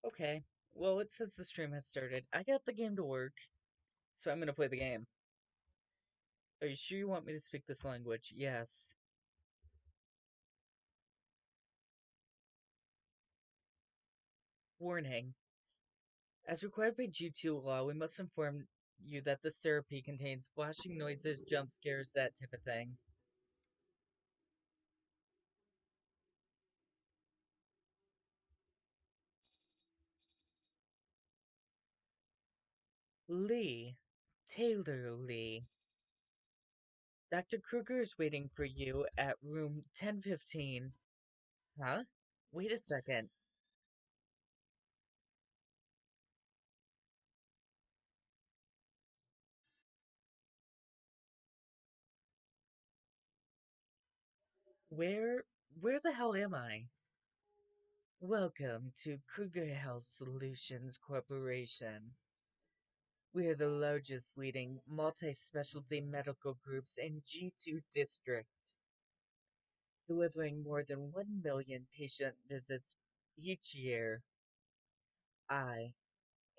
Okay, well, it says the stream has started. I got the game to work, so I'm gonna play the game. Are you sure you want me to speak this language? Yes. Warning. As required by G2 law, we must inform you that this therapy contains flashing noises, jump scares, that type of thing. Lee. Taylor Lee. Dr. Krueger is waiting for you at room 1015. Huh? Wait a second. Where... where the hell am I? Welcome to Krueger Health Solutions Corporation. We are the largest leading multi-specialty medical groups in G2 District, delivering more than 1 million patient visits each year. I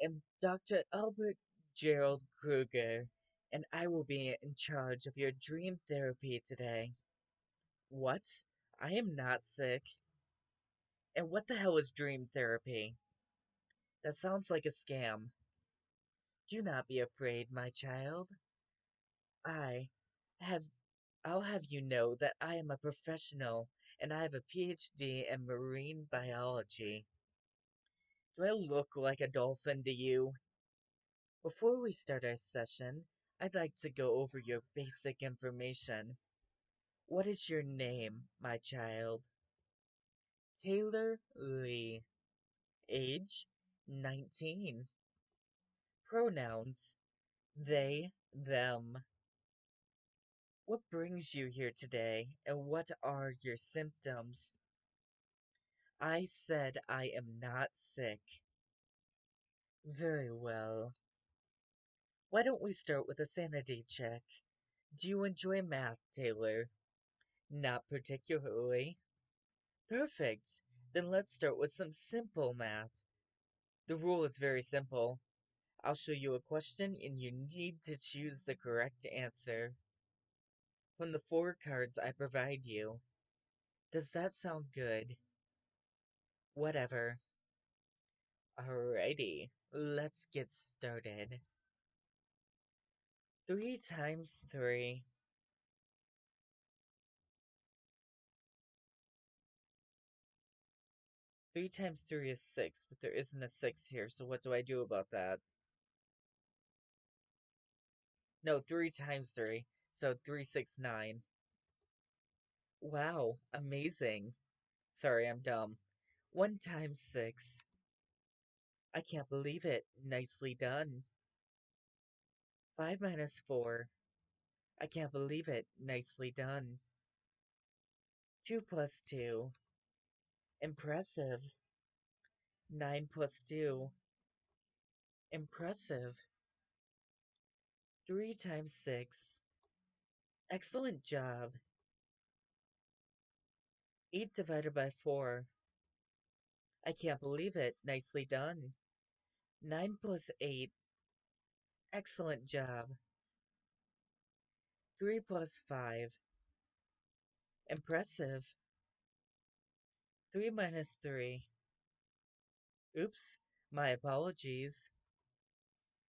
am Dr. Albert Gerald Krueger, and I will be in charge of your dream therapy today. What? I am not sick. And what the hell is dream therapy? That sounds like a scam. Do not be afraid, my child. I have I'll have you know that I am a professional and I have a PhD in marine biology. Do I look like a dolphin to you? Before we start our session, I'd like to go over your basic information. What is your name, my child? Taylor Lee. Age? 19. Pronouns? They, them. What brings you here today, and what are your symptoms? I said I am not sick. Very well. Why don't we start with a sanity check? Do you enjoy math, Taylor? Not particularly. Perfect. Then let's start with some simple math. The rule is very simple. I'll show you a question and you need to choose the correct answer from the four cards I provide you. Does that sound good? Whatever. Alrighty, let's get started. 3 times 3. 3 times 3 is 6, but there isn't a 6 here, so what do I do about that? No, 3 times 3, so 369. Wow, amazing. Sorry, I'm dumb. 1 times 6. I can't believe it. Nicely done. 5 minus 4. I can't believe it. Nicely done. 2 plus 2. Impressive. 9 plus 2. Impressive. 3 times 6. Excellent job. 8 divided by 4. I can't believe it. Nicely done. 9 plus 8. Excellent job. 3 plus 5. Impressive. 3 minus 3. Oops. My apologies.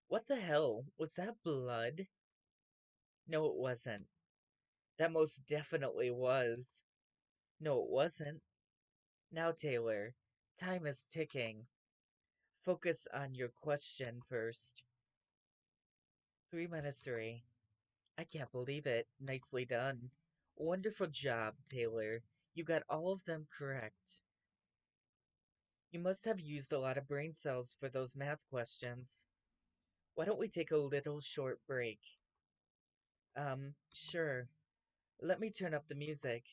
What the hell? Was that blood? No, it wasn't. That most definitely was. No, it wasn't. Now, Taylor, time is ticking. Focus on your question first. 3 minus 3. I can't believe it. Nicely done. Wonderful job, Taylor. You got all of them correct. You must have used a lot of brain cells for those math questions. Why don't we take a little short break? Sure. Let me turn up the music.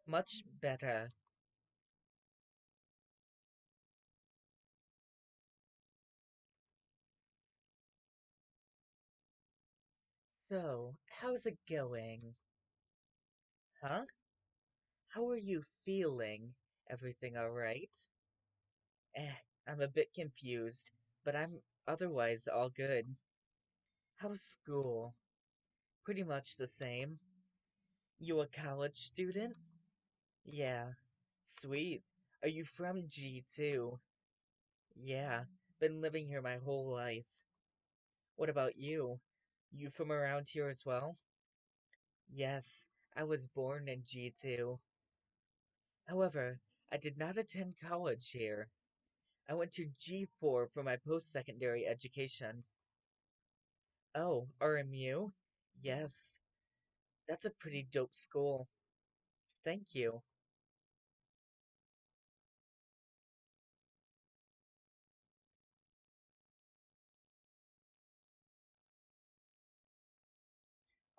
Much better. So, how's it going? Huh? How are you feeling? Everything alright? Eh, I'm a bit confused, but I'm otherwise all good. How's school? Pretty much the same. You a college student? Yeah. Sweet. Are you from G too? Yeah. Been living here my whole life. What about you? You from around here as well? Yes. I was born in G2. However, I did not attend college here. I went to G4 for my post-secondary education. Oh, RMU? Yes. That's a pretty dope school. Thank you.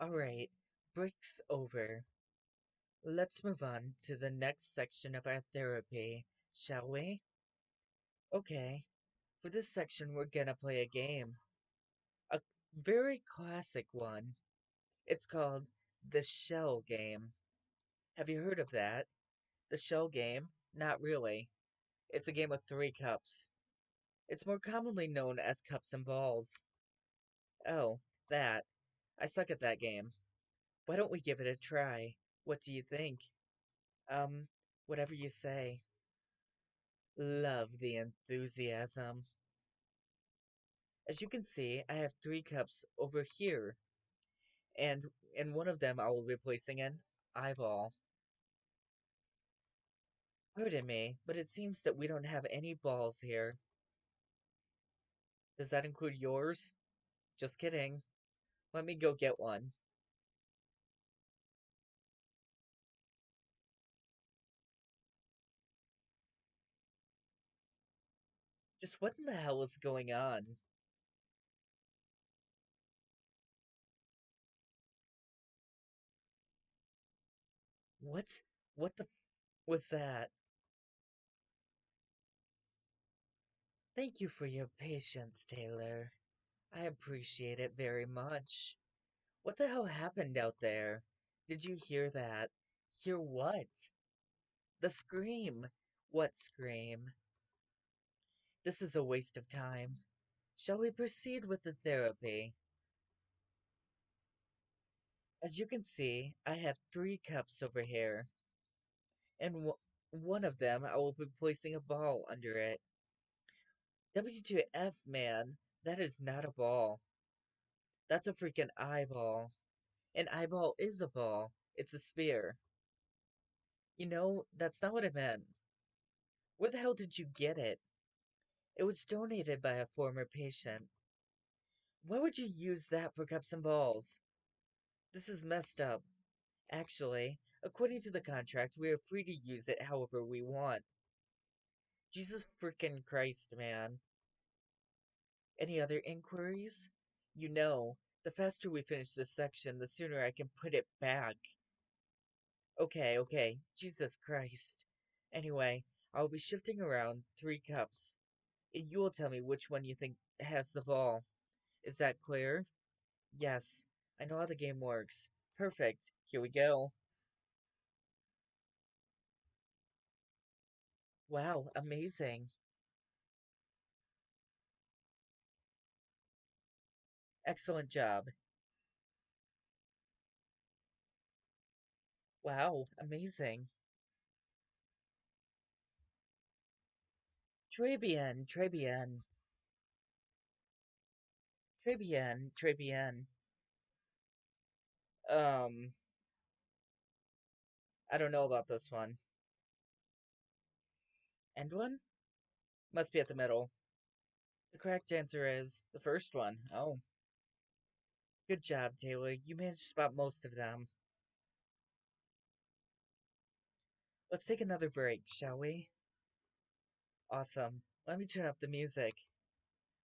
Alright, break's over. Let's move on to the next section of our therapy, shall we? Okay, for this section we're gonna play a game. A very classic one. It's called the Shell Game. Have you heard of that? The Shell Game? Not really. It's a game of three cups. It's more commonly known as cups and balls. Oh, that. I suck at that game. Why don't we give it a try? What do you think? Um, whatever you say. Love the enthusiasm. As you can see, I have three cups over here, and in one of them I will be placing an eyeball. Pardon me, but it seems that we don't have any balls here. Does that include yours? Just kidding. Let me go get one. Just what in the hell is going on? What? What the was that? Thank you for your patience, Taylor. I appreciate it very much. What the hell happened out there? Did you hear that? Hear what? The scream. What scream? This is a waste of time. Shall we proceed with the therapy? As you can see, I have three cups over here, and one of them I will be placing a ball under it. WTF, man, that is not a ball. That's a freaking eyeball. An eyeball is a ball. It's a spear. You know, that's not what I meant. Where the hell did you get it? It was donated by a former patient. Why would you use that for cups and balls? This is messed up. Actually, according to the contract, we are free to use it however we want. Jesus frickin' Christ, man. Any other inquiries? You know, the faster we finish this section, the sooner I can put it back. Okay, okay. Jesus Christ. Anyway, I'll be shifting around three cups. You will tell me which one you think has the ball. Is that clear? Yes, I know how the game works. Perfect. Here we go. Wow, amazing. Excellent job. Wow, amazing. Très bien, très bien. Très bien, très bien. Um, I don't know about this one. End one? Must be at the middle. The correct answer is the first one. Oh, good job, Taylor. You managed to spot most of them. Let's take another break, shall we? Awesome. Let me turn up the music.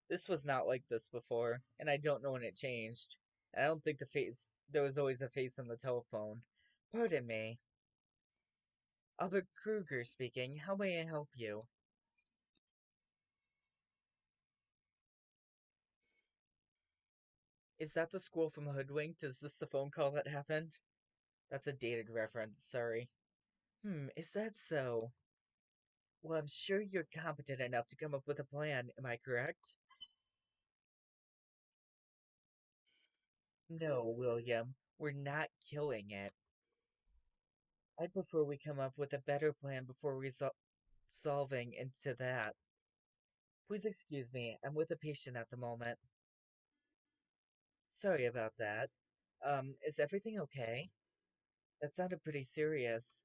This was not like this before, and I don't know when it changed. And I don't think there was always a face on the telephone. Pardon me. Albert Krueger speaking. How may I help you? Is that the school from Hoodwinked? Is this the phone call that happened? That's a dated reference, sorry. Is that so? Well, I'm sure you're competent enough to come up with a plan, am I correct? No, William, we're not killing it. I'd prefer we come up with a better plan before solving into that. Please excuse me, I'm with a patient at the moment. Sorry about that. Is everything okay? That sounded pretty serious.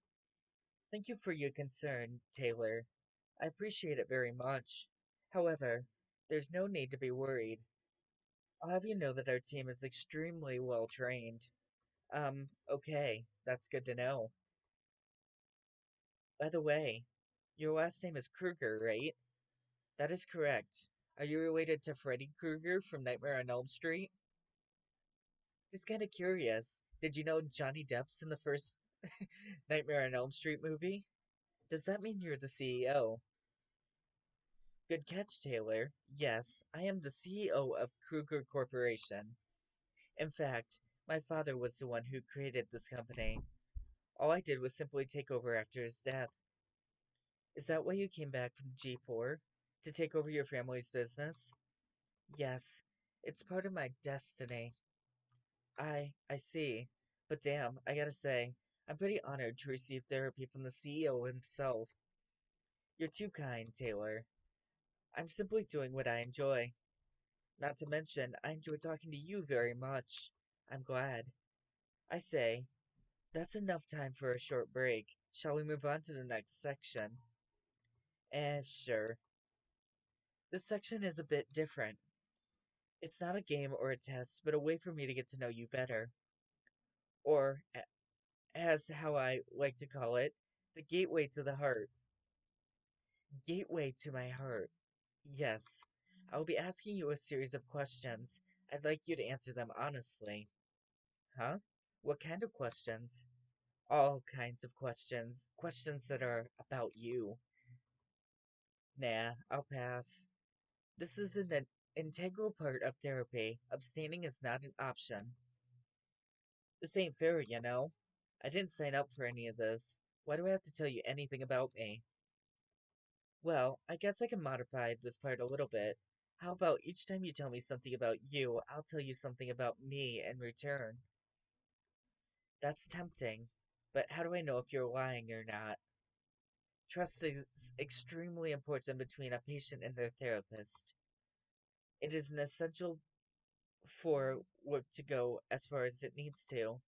Thank you for your concern, Taylor. I appreciate it very much. However, there's no need to be worried. I'll have you know that our team is extremely well trained. Okay, that's good to know. By the way, your last name is Krueger, right? That is correct. Are you related to Freddy Krueger from Nightmare on Elm Street? Just kinda curious. Did you know Johnny Depp's in the first Nightmare on Elm Street movie? Does that mean you're the CEO? Good catch, Taylor. Yes, I am the CEO of Krueger Corporation. In fact, my father was the one who created this company. All I did was simply take over after his death. Is that why you came back from G4? To take over your family's business? Yes, it's part of my destiny. I see. But damn, I gotta say, I'm pretty honored to receive therapy from the CEO himself. You're too kind, Taylor. I'm simply doing what I enjoy. Not to mention, I enjoy talking to you very much. I'm glad. I say, that's enough time for a short break. Shall we move on to the next section? Sure. This section is a bit different. It's not a game or a test, but a way for me to get to know you better. Or, as how I like to call it, the gateway to the heart. Gateway to my heart. Yes. I will be asking you a series of questions. I'd like you to answer them honestly. Huh? What kind of questions? All kinds of questions. Questions that are about you. Nah, I'll pass. This is an integral part of therapy. Abstaining is not an option. This ain't fair, you know. I didn't sign up for any of this. Why do I have to tell you anything about me? Well, I guess I can modify this part a little bit. How about each time you tell me something about you, I'll tell you something about me in return? That's tempting. But how do I know if you're lying or not? Trust is extremely important between a patient and their therapist. It is an essential for work to go as far as it needs to.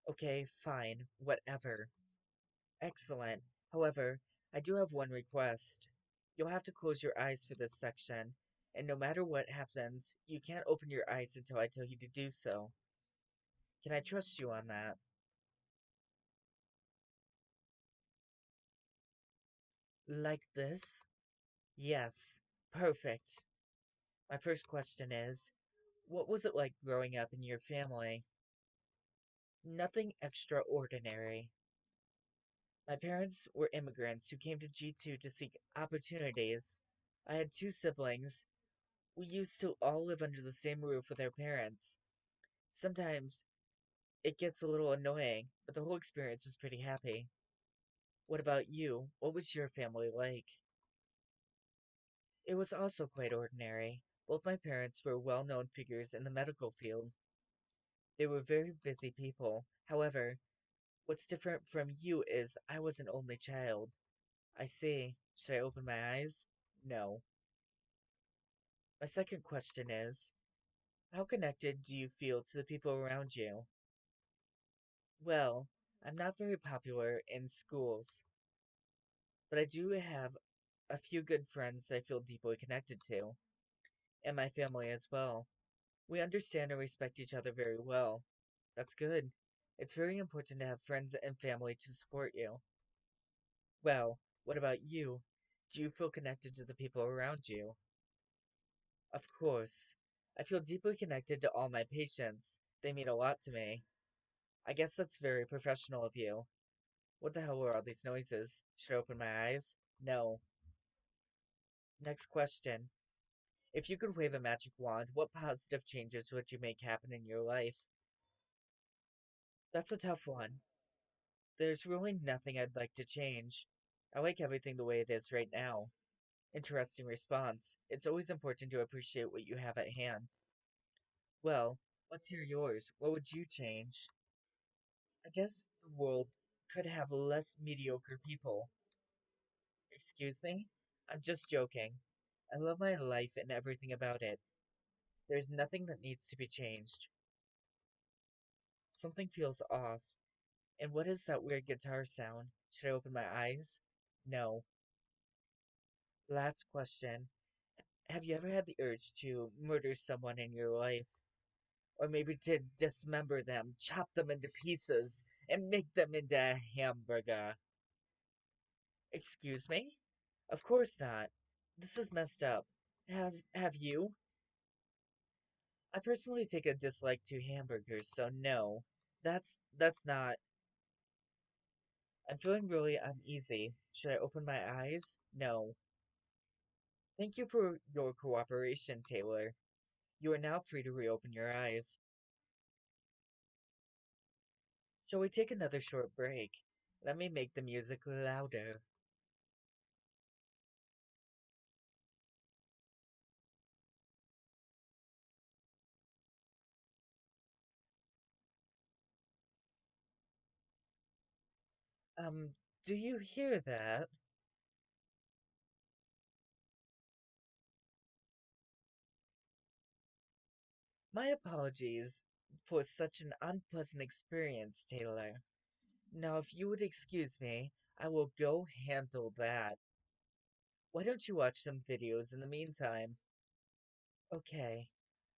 Okay, fine, whatever. Excellent. However, I do have one request. You'll have to close your eyes for this section, and no matter what happens, you can't open your eyes until I tell you to do so. Can I trust you on that? Like this? Yes. Perfect. My first question is, what was it like growing up in your family? Nothing extraordinary. My parents were immigrants who came to G2 to seek opportunities. I had two siblings. We used to all live under the same roof with our parents. Sometimes it gets a little annoying, but the whole experience was pretty happy. What about you? What was your family like? It was also quite ordinary. Both my parents were well known figures in the medical field. They were very busy people. However, what's different from you is I was an only child. I see. Should I open my eyes? No. My second question is, how connected do you feel to the people around you? Well, I'm not very popular in schools, but I do have a few good friends that I feel deeply connected to, and my family as well. We understand and respect each other very well. That's good. It's very important to have friends and family to support you. Well, what about you? Do you feel connected to the people around you? Of course. I feel deeply connected to all my patients. They mean a lot to me. I guess that's very professional of you. What the hell were all these noises? Should I open my eyes? No. Next question. If you could wave a magic wand, what positive changes would you make happen in your life? That's a tough one. There's really nothing I'd like to change. I like everything the way it is right now. Interesting response. It's always important to appreciate what you have at hand. Well, let's hear yours. What would you change? I guess the world could have less mediocre people. Excuse me? I'm just joking. I love my life and everything about it. There's nothing that needs to be changed. Something feels off. And what is that weird guitar sound? Should I open my eyes? No. Last question. Have you ever had the urge to murder someone in your life? Or maybe to dismember them, chop them into pieces, and make them into a hamburger? Excuse me? Of course not. This is messed up. Have you? I personally take a dislike to hamburgers, so no. That's not. I'm feeling really uneasy. Should I open my eyes? No. Thank you for your cooperation, Taylor. You are now free to reopen your eyes. Shall we take another short break? Let me make the music louder. Um, do you hear that? My apologies for such an unpleasant experience, Taylor. Now, if you would excuse me, I will go handle that. Why don't you watch some videos in the meantime? Okay,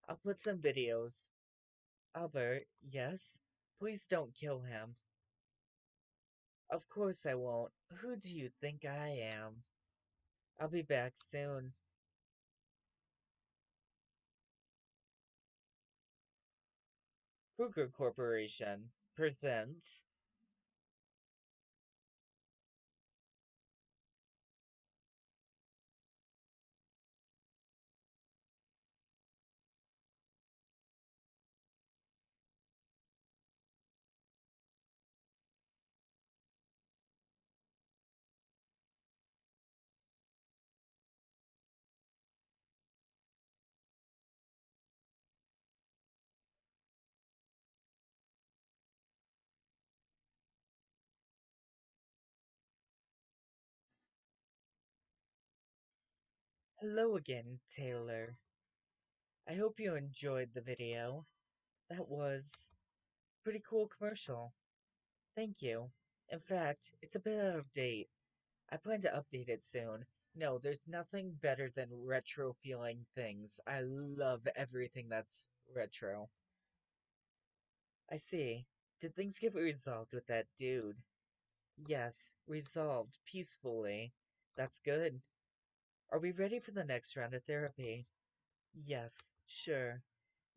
I'll put some videos. Albert, yes? Please don't kill him. Of course I won't. Who do you think I am? I'll be back soon. Krueger Corporation presents. Hello again, Taylor. I hope you enjoyed the video. That was pretty cool commercial. Thank you. In fact, it's a bit out of date. I plan to update it soon. No, there's nothing better than retro feeling things. I love everything that's retro. I see. Did things get resolved with that dude? Yes, resolved peacefully. That's good. Are we ready for the next round of therapy? Yes, sure.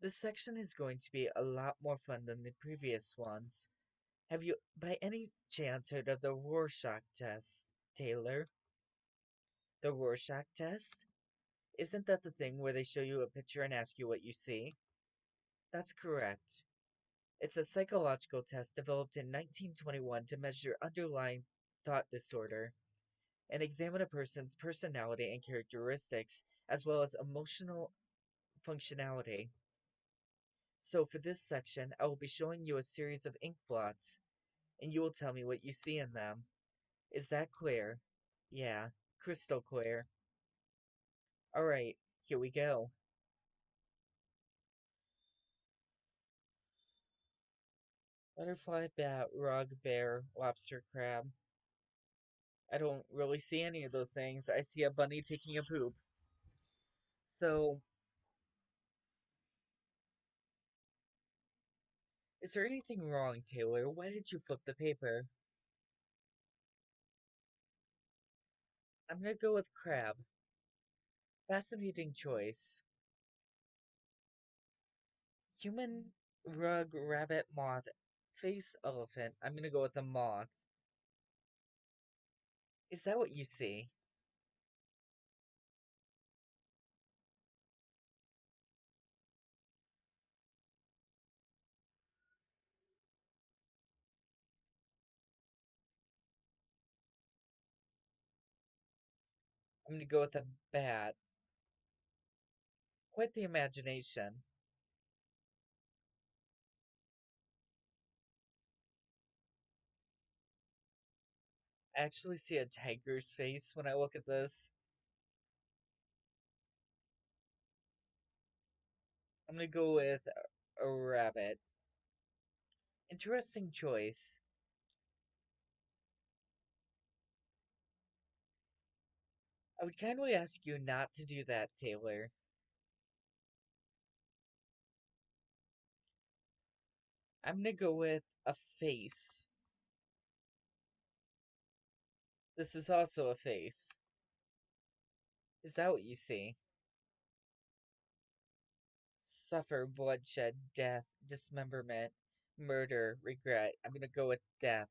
This section is going to be a lot more fun than the previous ones. Have you, by any chance, heard of the Rorschach test, Taylor? The Rorschach test? Isn't that the thing where they show you a picture and ask you what you see? That's correct. It's a psychological test developed in 1921 to measure underlying thought disorder and examine a person's personality and characteristics, as well as emotional functionality. So, for this section, I will be showing you a series of ink blots, and you will tell me what you see in them. Is that clear? Yeah, crystal clear. Alright, here we go. Butterfly, bat, rug, bear, lobster, crab. I don't really see any of those things. I see a bunny taking a poop. So, is there anything wrong, Taylor? Why did you flip the paper? I'm gonna go with crab. Fascinating choice. Human, rug, rabbit, moth, face, elephant. I'm gonna go with the moth. Is that what you see? I'm gonna go with a bat. Quite the imagination. I actually see a tiger's face when I look at this. I'm gonna go with a rabbit. Interesting choice. I would kindly ask you not to do that, Taylor. I'm gonna go with a face. This is also a face. Is that what you see? Suffer, bloodshed, death, dismemberment, murder, regret. I'm gonna go with death.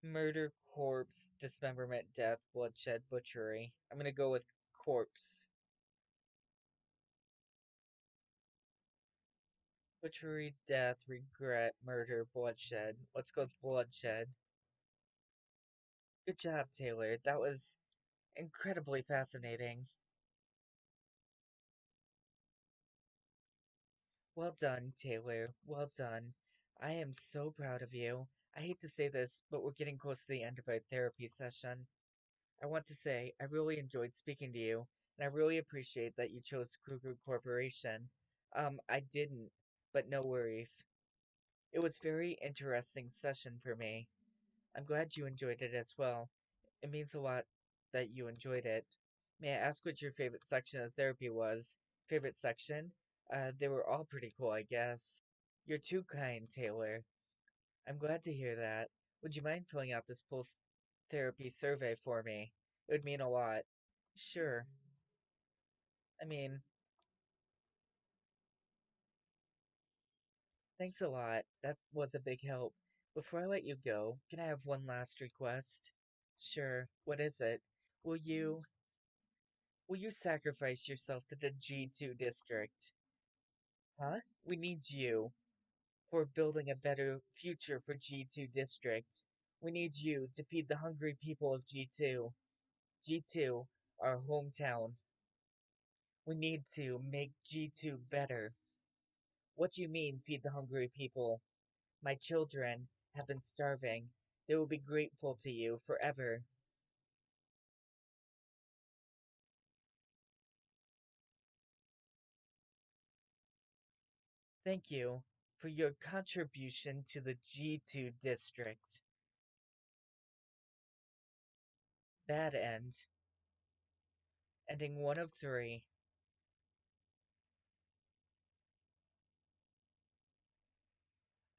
Murder, corpse, dismemberment, death, bloodshed, butchery. I'm gonna go with corpse. Butchery, death, regret, murder, bloodshed. Let's go with bloodshed. Good job, Taylor. That was incredibly fascinating. Well done, Taylor. Well done. I am so proud of you. I hate to say this, but we're getting close to the end of our therapy session. I want to say I really enjoyed speaking to you, and I really appreciate that you chose Krueger Corporation. I didn't, but no worries. It was very interesting session for me. I'm glad you enjoyed it as well. It means a lot that you enjoyed it. May I ask what your favorite section of therapy was? Favorite section? They were all pretty cool, I guess. You're too kind, Taylor. I'm glad to hear that. Would you mind filling out this post therapy survey for me? It would mean a lot. Sure. I mean, thanks a lot. That was a big help. Before I let you go, can I have one last request? Sure. What is it? Will you will you sacrifice yourself to the G2 district? Huh? We need you for building a better future for G2 district. We need you to feed the hungry people of G2. G2, our hometown. We need to make G2 better. What do you mean, feed the hungry people? My children have been starving. They will be grateful to you forever. Thank you for your contribution to the G2 district. Bad end. Ending one of three.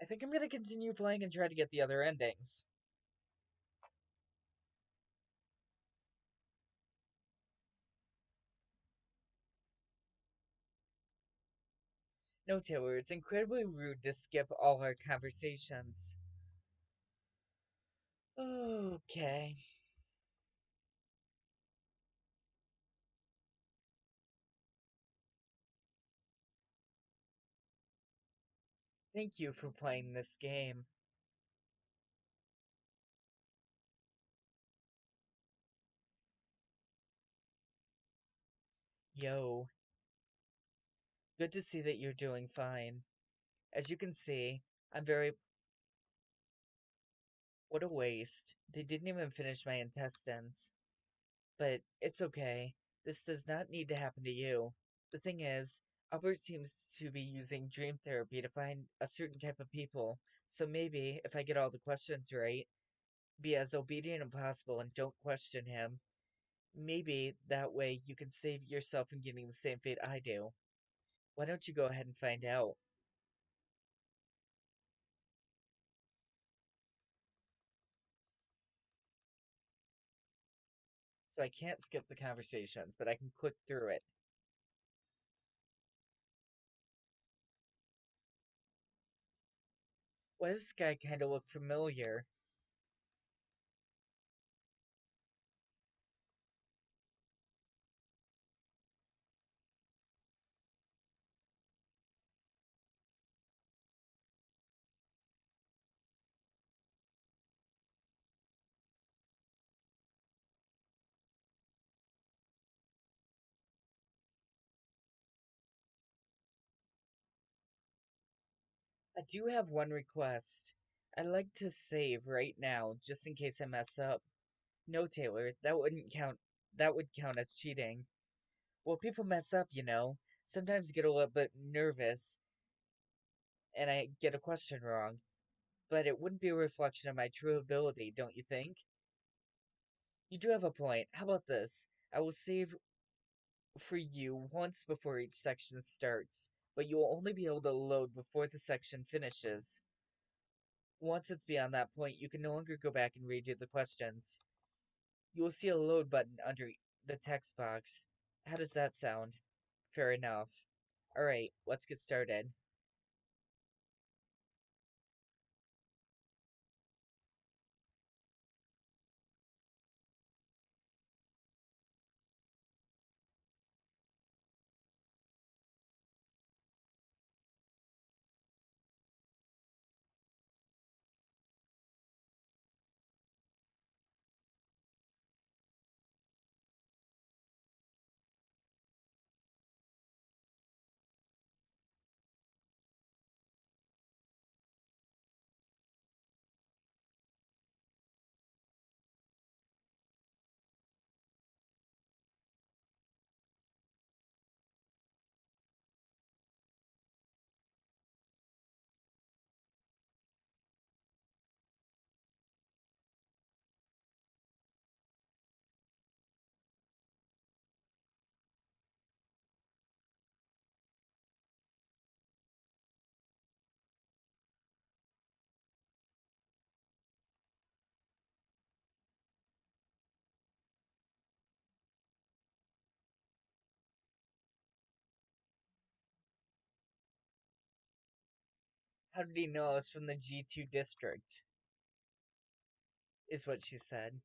I think I'm gonna continue playing and try to get the other endings. No, Taylor, it's incredibly rude to skip all our conversations. Okay. Thank you for playing this game. Yo, good to see that you're doing fine. As you can see, I'm very. What a waste. They didn't even finish my intestines. But it's okay. This does not need to happen to you. The thing is, Albert seems to be using dream therapy to find a certain type of people. So maybe, if I get all the questions right, be as obedient as possible and don't question him. Maybe that way you can save yourself from getting the same fate I do. Why don't you go ahead and find out? So I can't skip the conversations, but I can click through it. Why does this guy kind of look familiar? I do have one request. I'd like to save right now, just in case I mess up. No, Taylor, that wouldn't count. That would count as cheating. Well, people mess up, you know. Sometimes get a little bit nervous, and I get a question wrong. But it wouldn't be a reflection of my true ability, don't you think? You do have a point. How about this? I will save for you once before each section starts, but you will only be able to load before the section finishes. Once it's beyond that point, you can no longer go back and redo the questions. You will see a load button under the text box. How does that sound? Fair enough. Alright, let's get started. How did he know I was from the G2 district? Is what she said.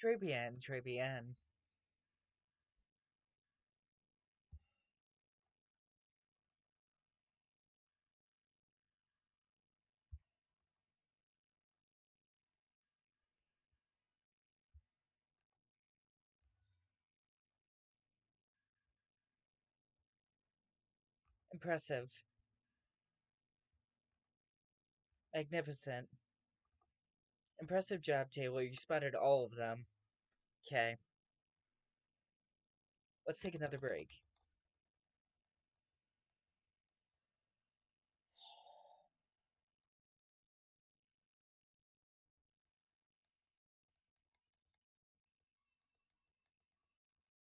Très bien, très bien. Impressive. Magnificent. Impressive job, Taylor. You spotted all of them. Okay, let's take another break.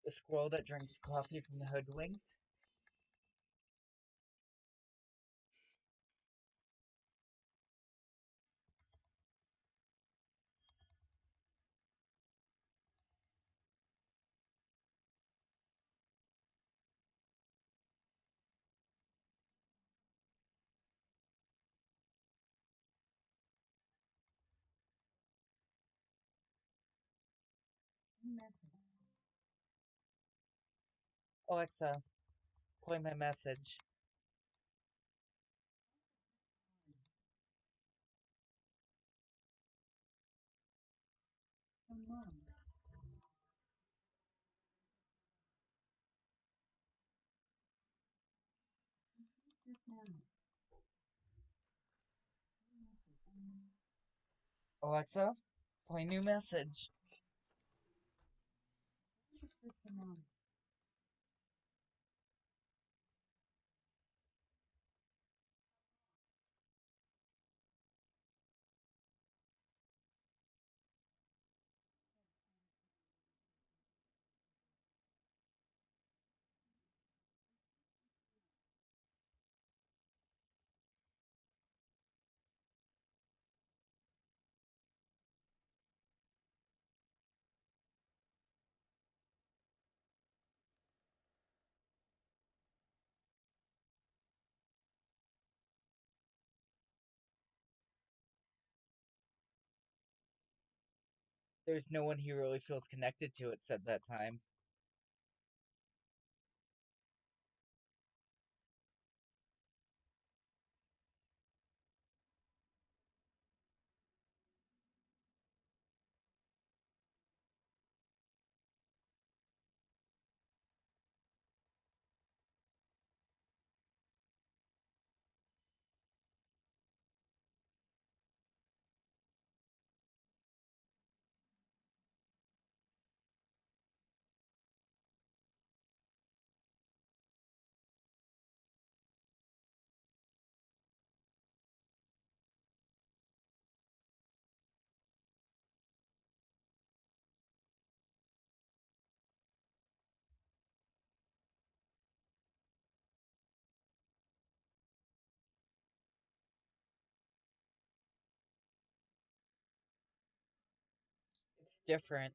The squirrel that drinks coffee from the hoodwinked. Alexa, play my message. Alexa, play new message. There's no one he really feels connected to at that time. It's different.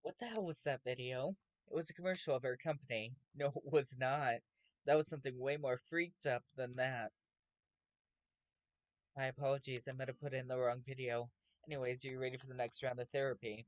What the hell was that video? It was a commercial of our company. No, it was not. That was something way more freaked up than that. My apologies, I might have put in the wrong video. Anyways, are you ready for the next round of therapy?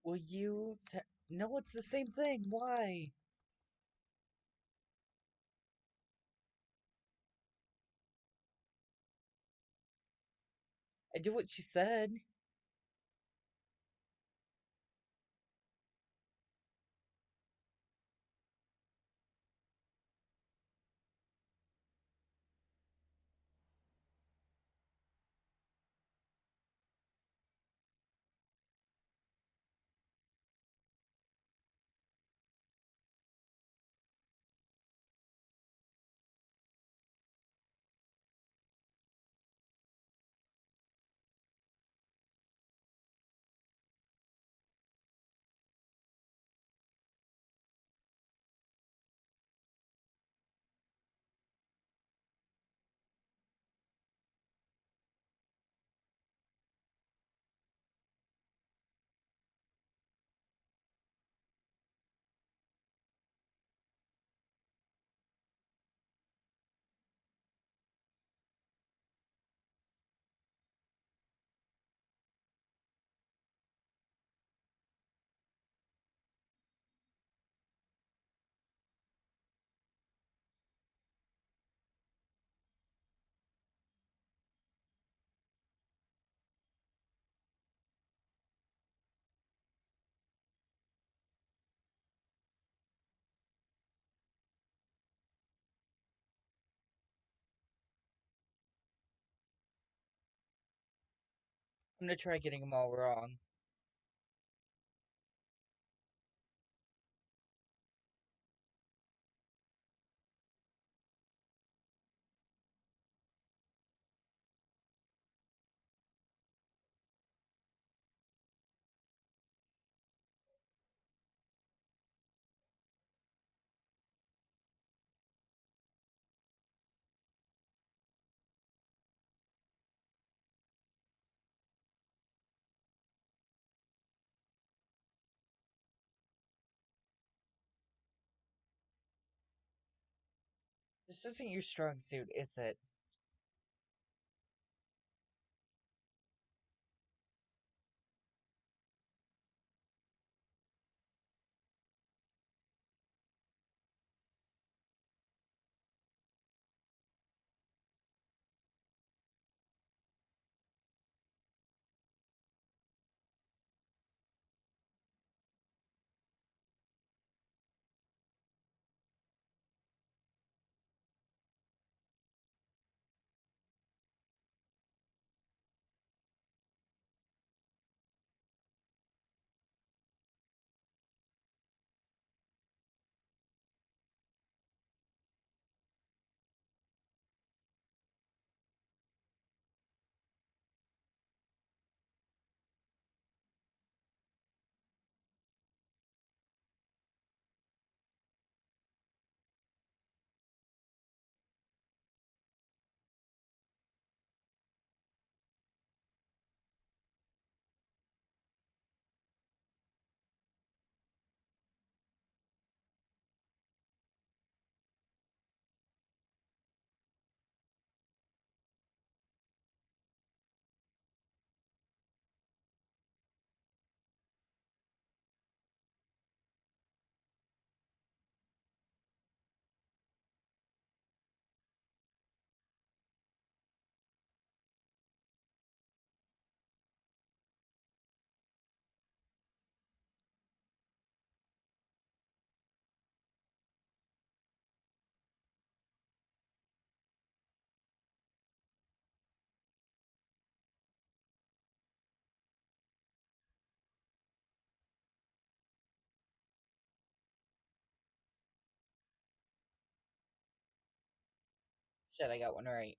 Will you No, it's the same thing. Why? I did what she said. I'm gonna try getting them all wrong. This isn't your strong suit, is it? Shit, I got one right.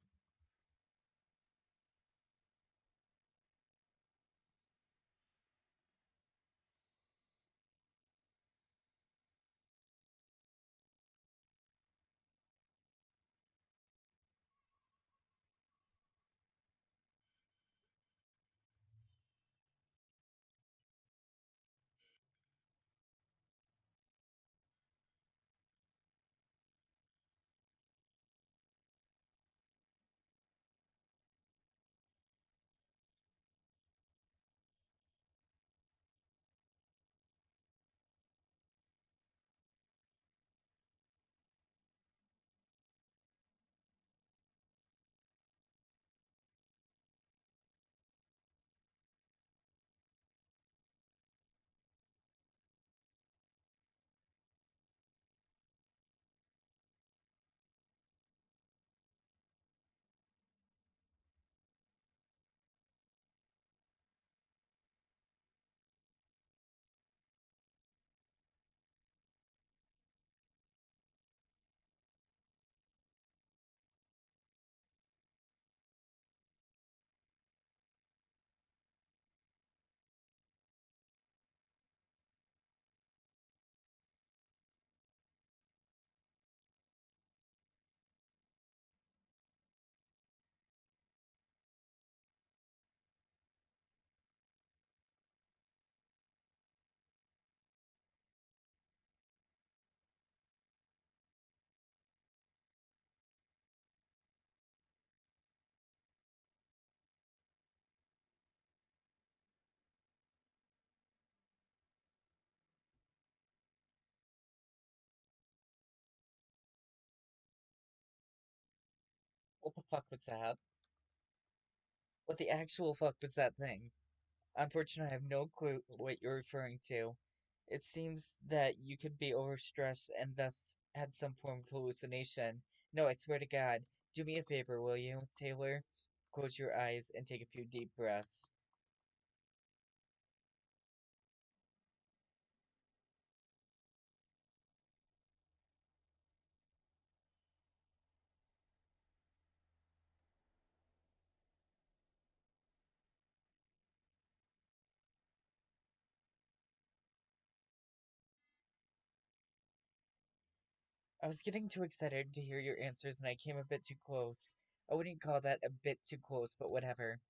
What the fuck was that? What the actual fuck was that thing? Unfortunately, I have no clue what you're referring to. It seems that you could be overstressed and thus had some form of hallucination. No, I swear to God. Do me a favor, will you, Taylor? Close your eyes and take a few deep breaths. I was getting too excited to hear your answers and I came a bit too close. I wouldn't call that a bit too close, but whatever.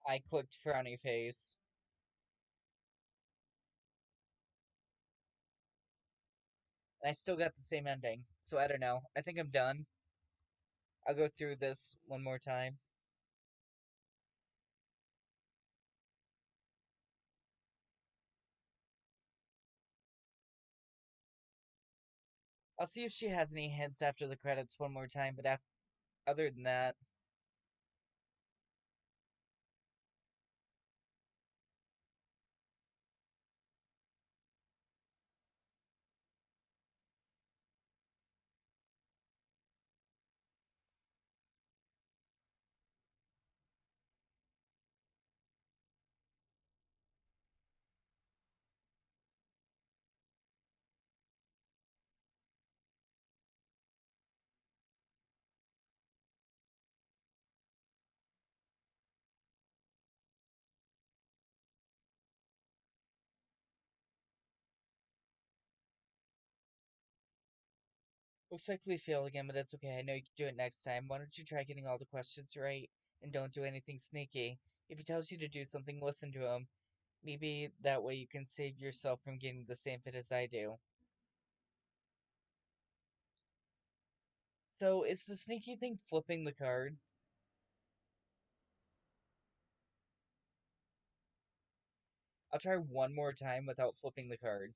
I clicked frowny face. And I still got the same ending. So I don't know. I think I'm done. I'll go through this one more time. I'll see if she has any hints after the credits one more time, but other than that, looks like we failed again, but that's okay. I know you can do it next time. Why don't you try getting all the questions right and don't do anything sneaky? If he tells you to do something, listen to him. Maybe that way you can save yourself from getting the same fit as I do. So, is the sneaky thing flipping the card? I'll try one more time without flipping the card.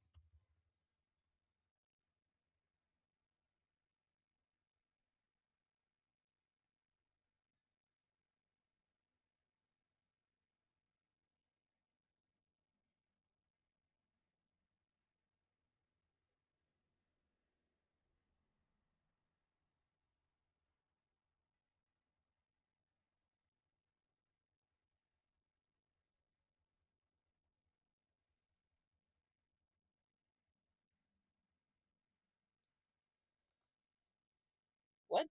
What?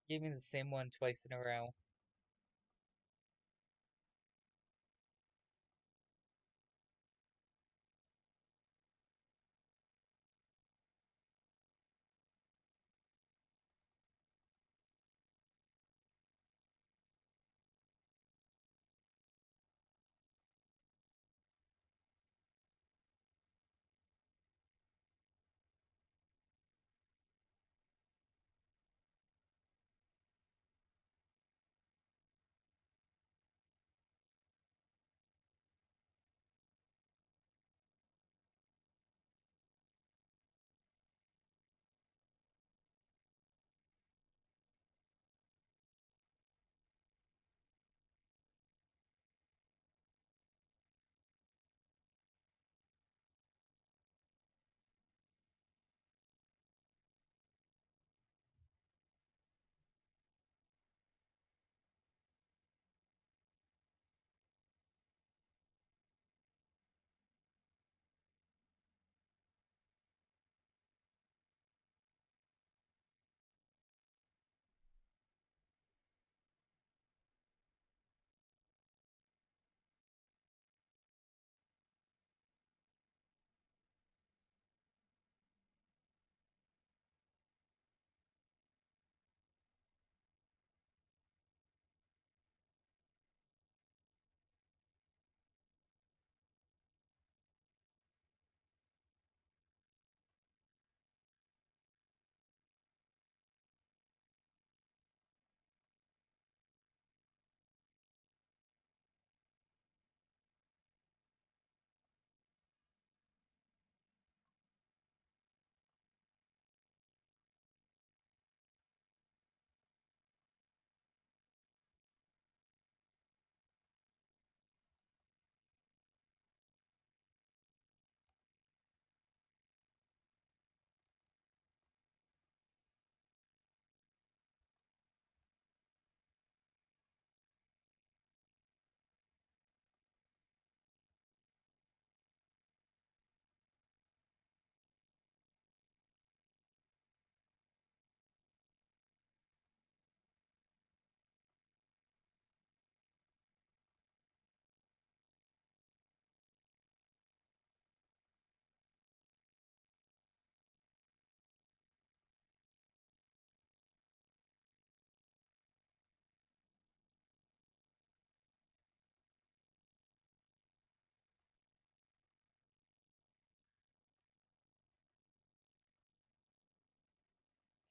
Gave me the same one twice in a row.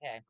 Okay.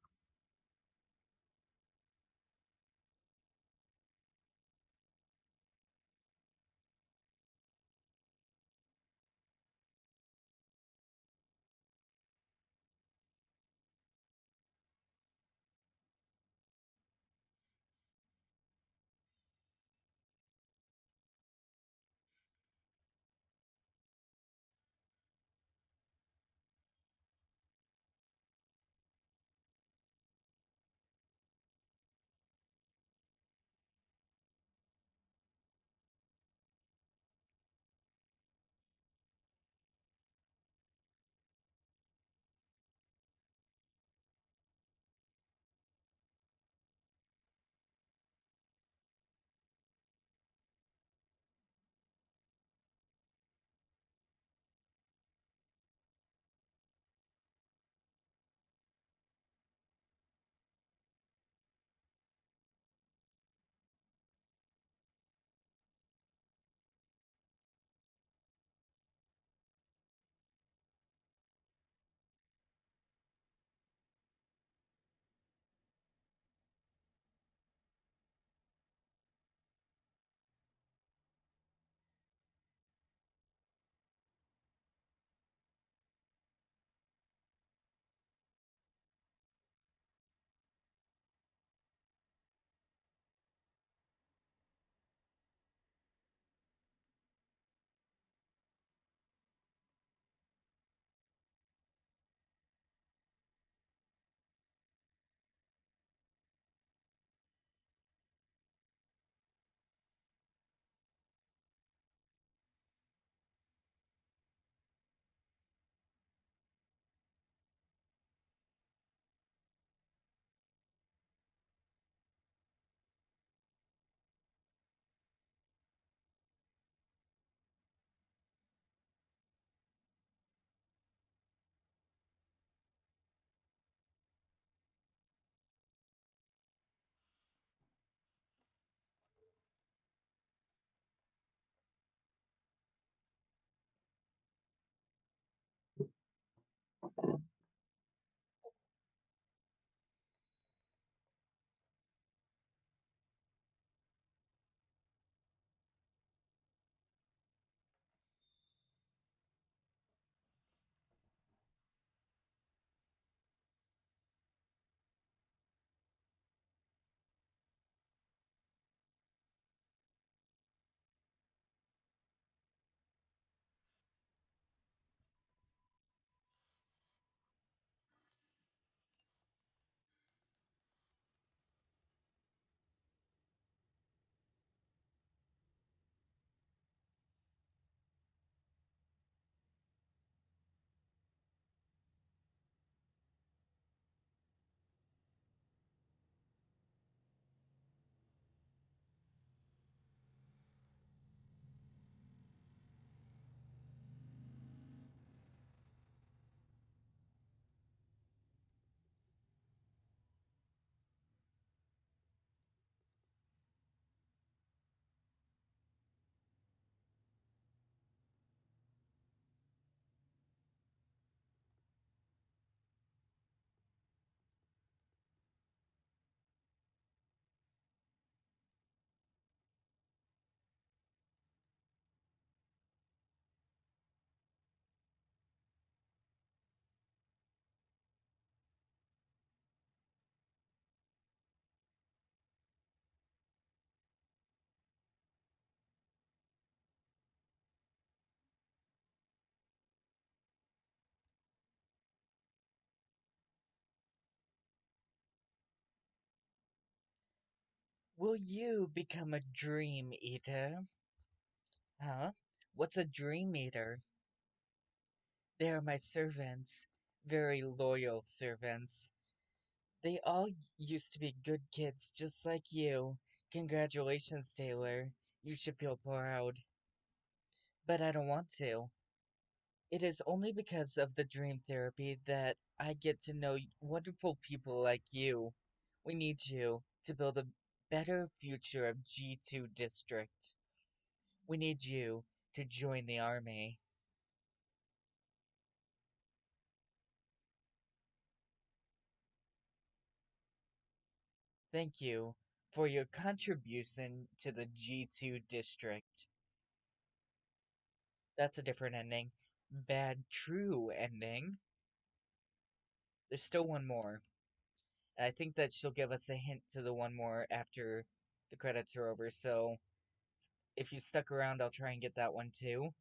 Will you become a dream eater? Huh? What's a dream eater? They are my servants, very loyal servants. They all used to be good kids just like you. Congratulations, Taylor. You should feel proud. But I don't want to. It is only because of the dream therapy that I get to know wonderful people like you. We need you to build a better future of G2 District. We need you to join the army. Thank you for your contribution to the G2 district. That's a different ending. Bad true ending. There's still one more. And I think that she'll give us a hint to the one more after the credits are over, so if you stuck around, I'll try and get that one too.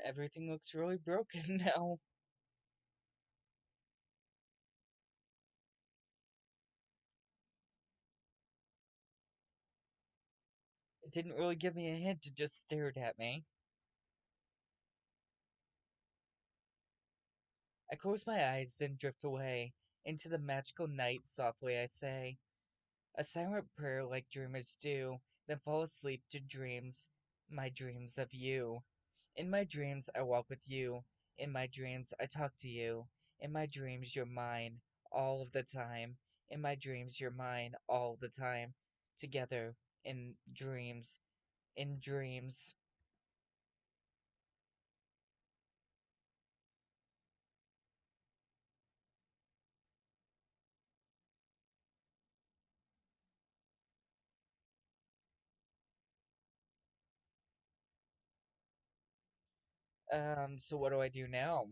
Everything looks really broken now. It didn't really give me a hint, it just stared at me. I close my eyes, then drift away. Into the magical night, softly I say, a silent prayer like dreamers do, then fall asleep to dreams, my dreams of you. In my dreams, I walk with you. In my dreams, I talk to you. In my dreams, you're mine all of the time. In my dreams, you're mine all the time. Together, in dreams, in dreams. So what do I do now?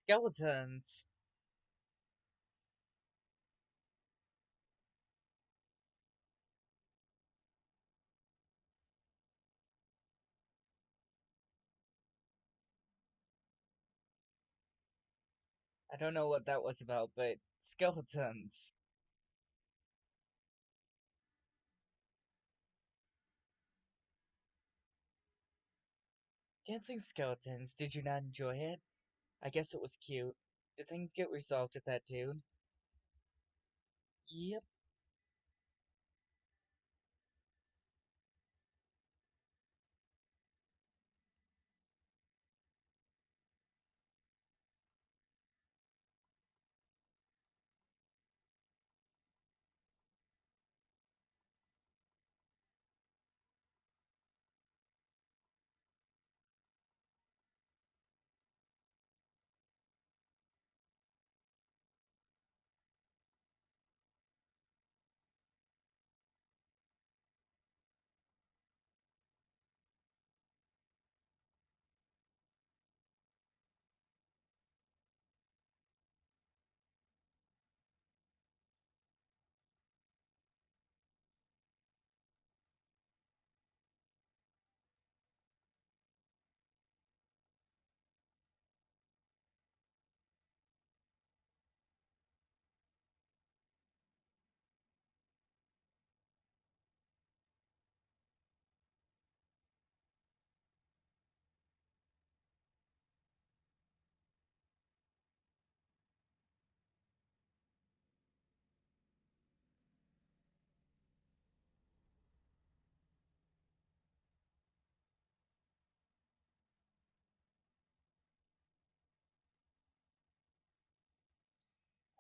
skeletons. I don't know what that was about, but skeletons. Dancing skeletons, did you not enjoy it? I guess it was cute. Did things get resolved with that dude? Yep.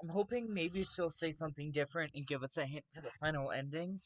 I'm hoping maybe she'll say something different and give us a hint to the final ending.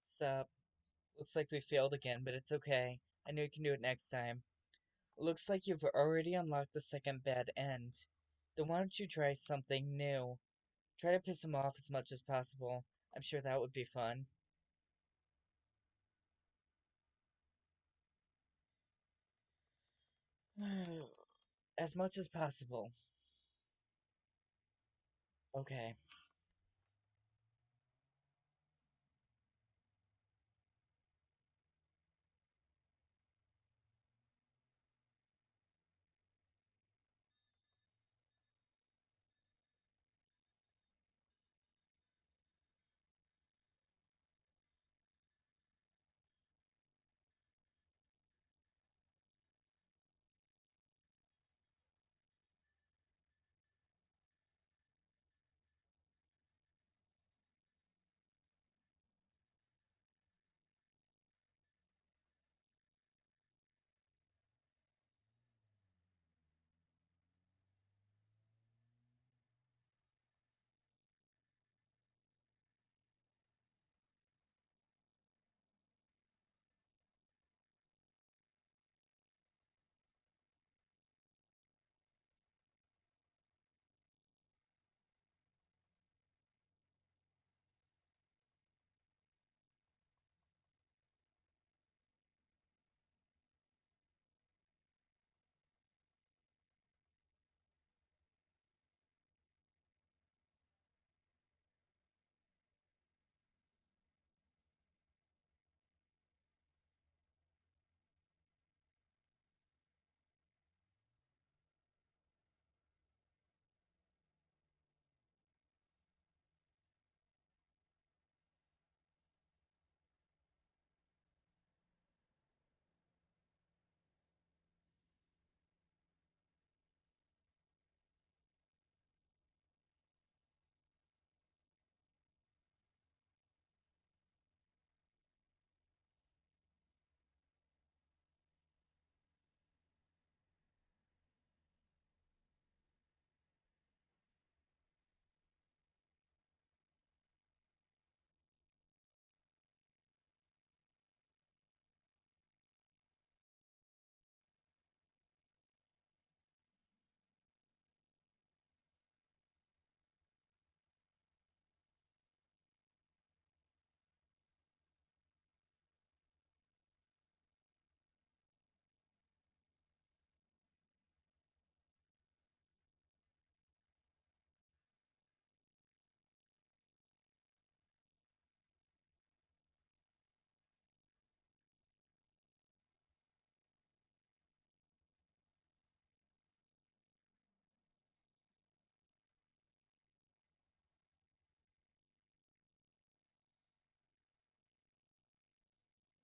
Sup. Looks like we failed again, but it's okay. I know you can do it next time. Looks like you've already unlocked the second bad end. Then why don't you try something new? Try to piss him off as much as possible. I'm sure that would be fun. As much as possible. Okay.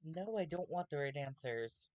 No, I don't want the right answers.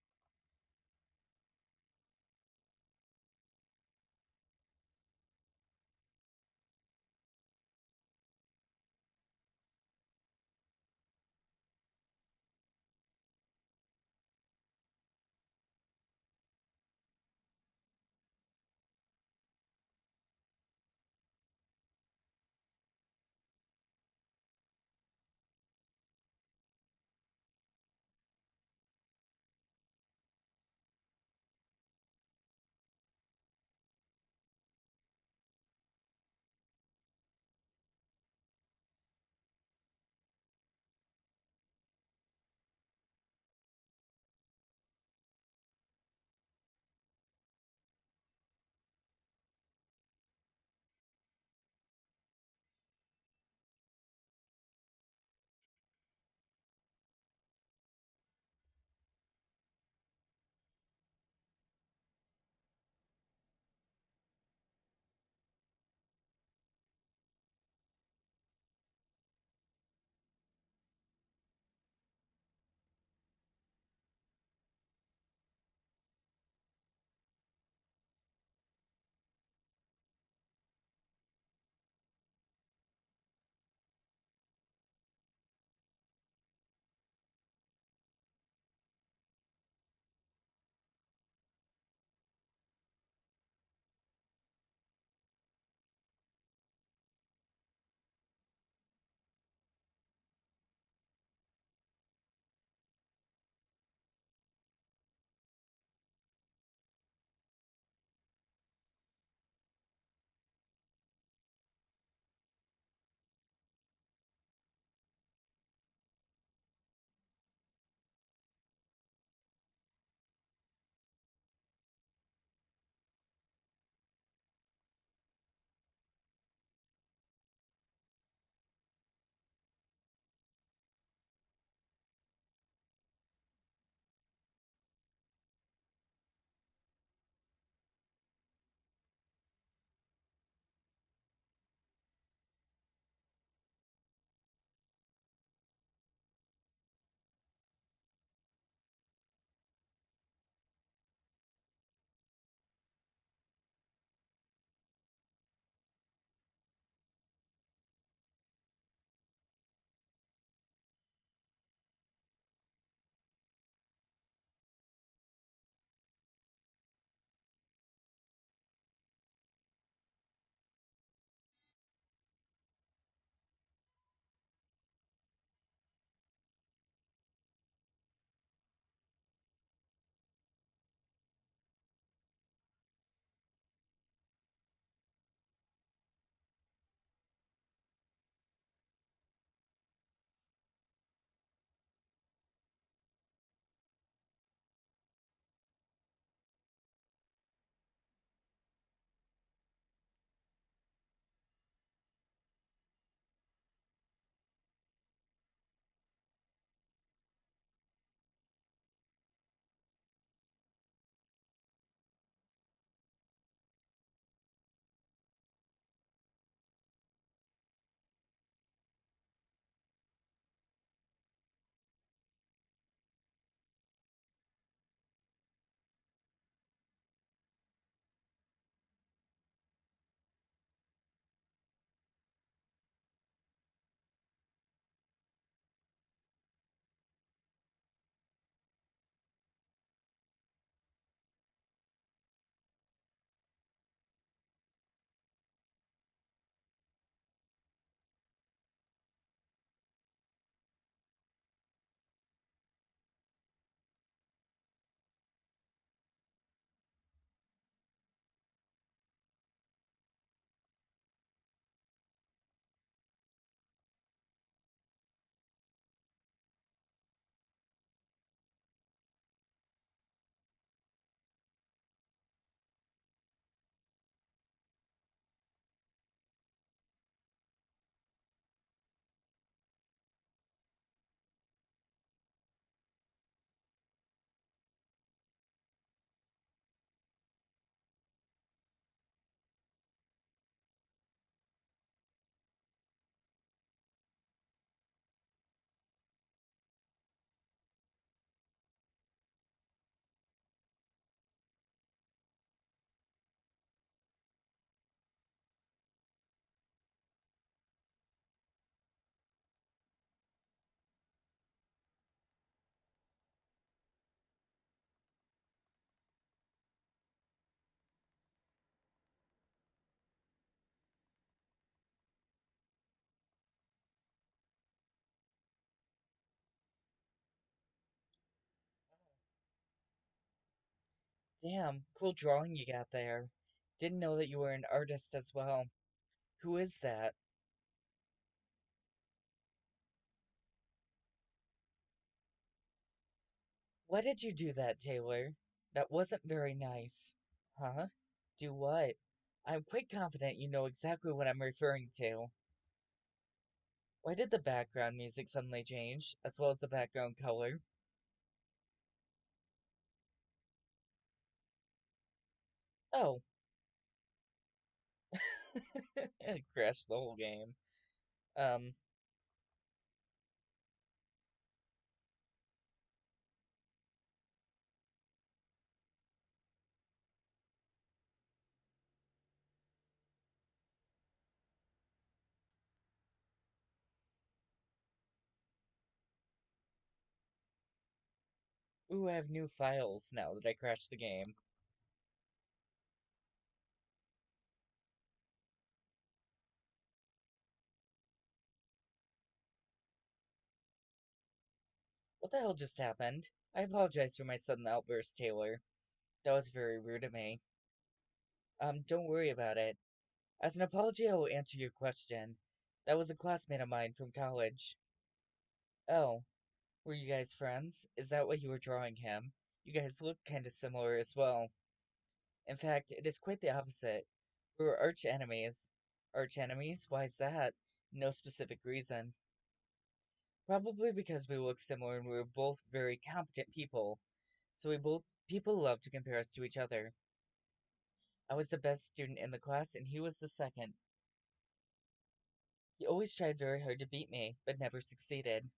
Damn, cool drawing you got there. Didn't know that you were an artist as well. Who is that? Why did you do that, Taylor? That wasn't very nice. Huh? Do what? I'm quite confident you know exactly what I'm referring to. Why did the background music suddenly change, as well as the background color? Oh, it crashed the whole game. Um, ooh, I have new files now that I crashed the game. What the hell just happened? I apologize for my sudden outburst, Taylor. That was very rude of me. Don't worry about it. As an apology, I will answer your question. That was a classmate of mine from college. Oh, were you guys friends? Is that why you were drawing him? You guys look kinda similar as well. In fact, it is quite the opposite. We were arch enemies. Arch enemies? Why is that? No specific reason. Probably because we look similar and we were both very competent people. So we both people love to compare us to each other. I was the best student in the class and he was the second. He always tried very hard to beat me, but never succeeded.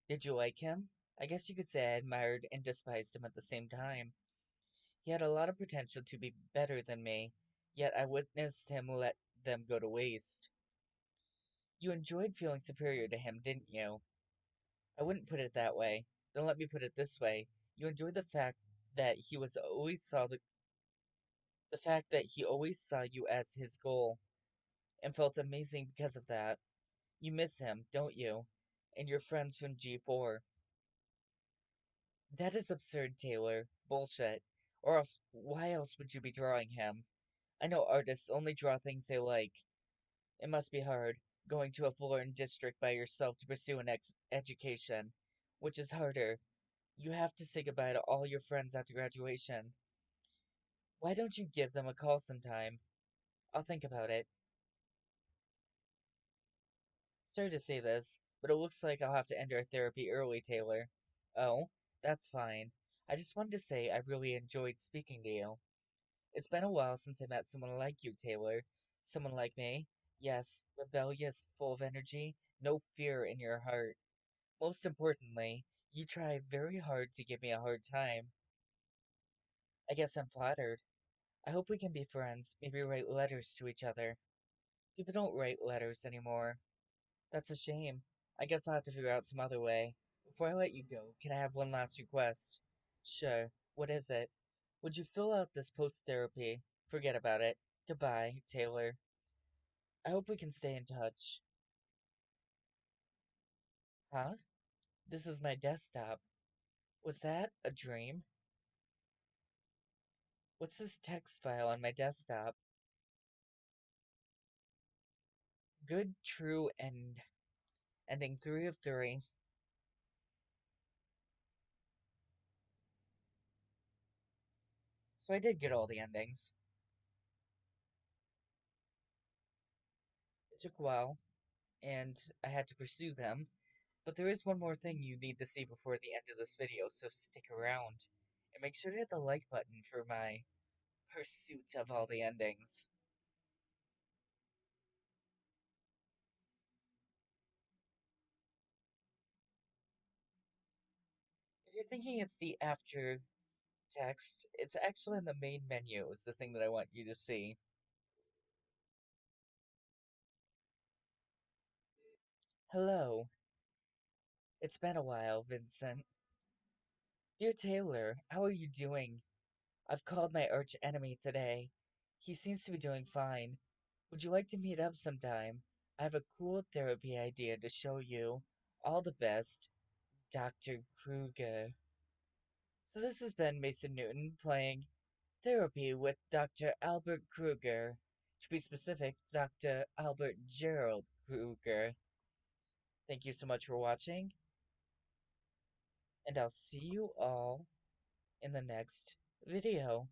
Did you like him? I guess you could say I admired and despised him at the same time. He had a lot of potential to be better than me, yet I witnessed him let them go to waste. You enjoyed feeling superior to him, didn't you? I wouldn't put it that way. Then let me put it this way. You enjoyed that he was always saw the fact that he always saw you as his goal and felt amazing because of that. You miss him, don't you? And your friends from G4. That is absurd, Taylor. Bullshit. Or else, why else would you be drawing him? I know artists only draw things they like. It must be hard, going to a foreign district by yourself to pursue an education. Which is harder? You have to say goodbye to all your friends after graduation. Why don't you give them a call sometime? I'll think about it. Sorry to say this, but it looks like I'll have to end our therapy early, Taylor. Oh, that's fine. I just wanted to say I really enjoyed speaking to you. It's been a while since I met someone like you, Taylor. Someone like me. Yes, rebellious, full of energy, no fear in your heart. Most importantly, you try very hard to give me a hard time. I guess I'm flattered. I hope we can be friends, maybe write letters to each other. People don't write letters anymore. That's a shame. I guess I'll have to figure out some other way. Before I let you go, can I have one last request? Sure. What is it? Would you fill out this post therapy? Forget about it. Goodbye, Taylor. I hope we can stay in touch. Huh? This is my desktop. Was that a dream? What's this text file on my desktop? Good, true, and ending 3 of 3. So I did get all the endings. It took a while, and I had to pursue them, but there is one more thing you need to see before the end of this video, so stick around. And make sure to hit the like button for my pursuit of all the endings. If you're thinking it's the after text, it's actually in the main menu, is the thing that I want you to see. Hello. It's been a while, Vincent. Dear Taylor, how are you doing? I've called my arch enemy today. He seems to be doing fine. Would you like to meet up sometime? I have a cool therapy idea to show you. All the best, Dr. Krueger. So this has been Mason Newton playing Therapy with Dr. Albert Krueger. To be specific, Dr. Albert Gerald Krueger. Thank you so much for watching, and I'll see you all in the next video.